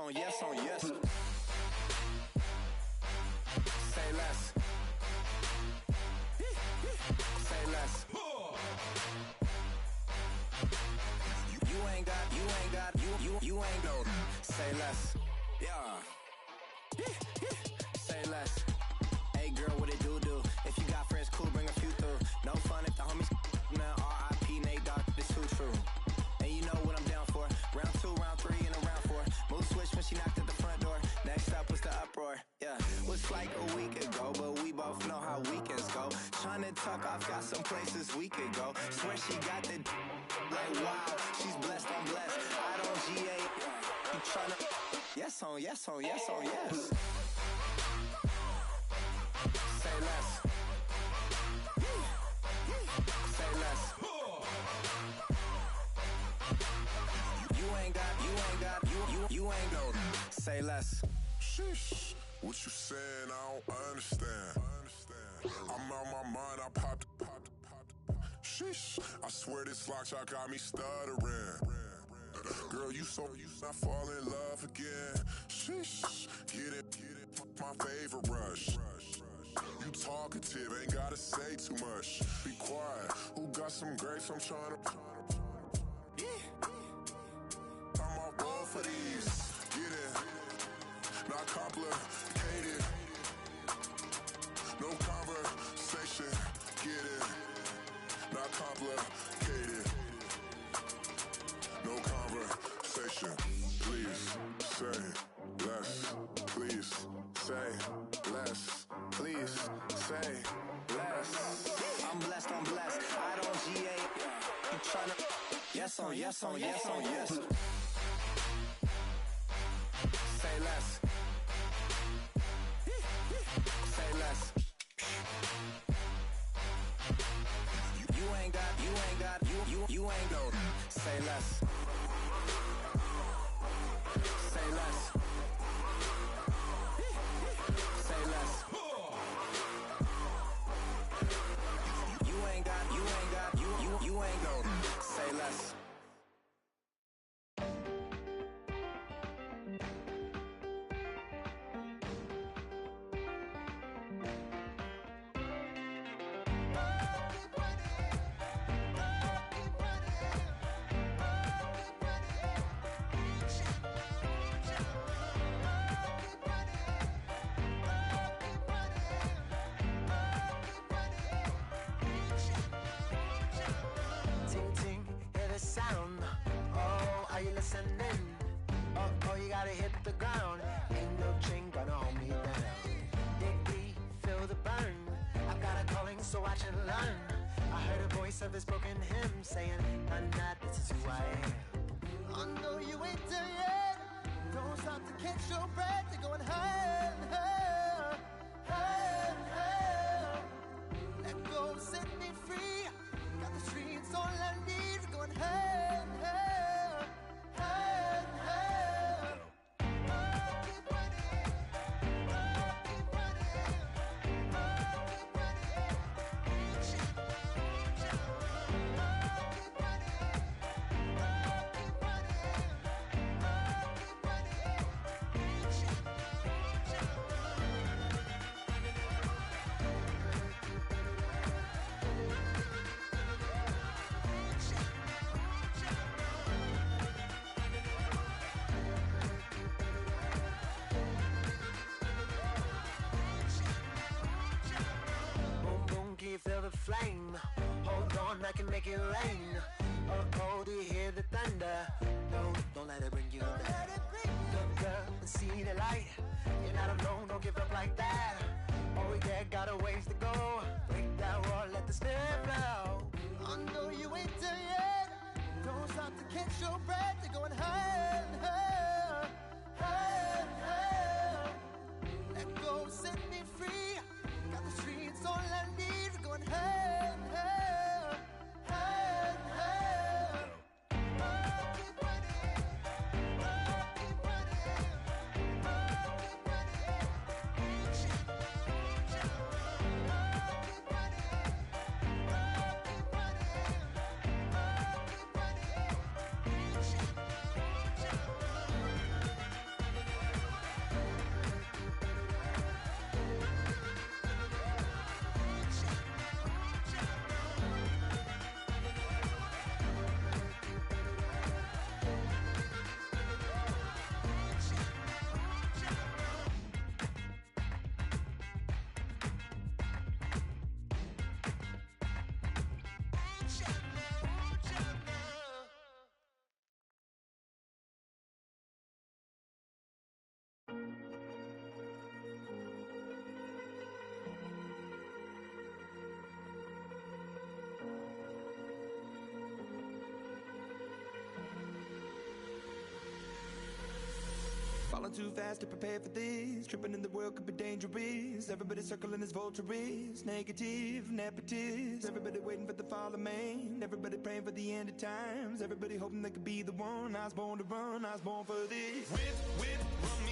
Say less. Say less. You ain't no. Say less. Yeah. Say less. Hey girl, what it do? If you got friends, cool, bring a few through. No fun if the homies man. R.I.P. Nate Dogg, this too true. And you know what I'm down for. Round 2, round 3, and a round 4. Move switch when she knocked at the front door. Next up was the uproar. Yeah, was like a week ago, but we both know how weekends go. Tryna tuck off, got some places we could go. Swear she got the like wow, she's blessed, I'm blessed. I don't GA. You tryna yes on yes. Say less. Say less. You ain't no. Say less. Sheesh. What you saying? I don't understand. I'm out my mind. I popped. Sheesh. I swear this lockjaw got me stuttering. Girl, you not fall in love again. Sheesh. Get it. My favorite rush. You talkative, ain't gotta say too much. Be quiet. Who got some grapes? I'm trying to. I'm all ball for these. Get it. Not complicated. No conversation. Get it. Not complicated. No conversation. Please say less. Please say less. Please say less. I'm blessed. I don't GA. You tryna yes on yes. Say less. Say less. You ain't no. Say less. Say less. Say less. You ain't no. Say less. Oh, you gotta hit the ground. Ain't no chain gonna hold me down. Dig deep, feel the burn. I've got a calling, so watch and learn. I heard a voice of this broken hymn saying, "I'm not, this is who I am." I know you ain't there yet. Don't stop to catch your breath. You're going higher and higher, higher and higher. Let go, set me free. Got the streets all I need. We're going higher and higher. Feel the flame. make it rain. Oh, do you hear the thunder? Don't let it bring you down. Look up and see the light. You're not alone, don't give up like that. Oh yeah, got a ways to go. Break that wall, let the spirit flow. I know you ain't done yet. Don't stop to catch your breath. You're going higher and higher, higher and higher. Let go, set me free. Got the streets all I need. We're going higher and higher, higher and higher. Oh, keep running. Oh, keep running. Oh, keep running. Reach out, reach out. Oh, keep running. Oh, keep running. Oh, keep running. Reach out, reach out. Falling too fast to prepare for this. Tripping in the world could be dangerous. Everybody circling as vultures. Negative, nepotist. Everybody waiting for the fall of man. Everybody praying for the end of times. Everybody hoping they could be the one. I was born to run, I was born for this. Whip, whip, run me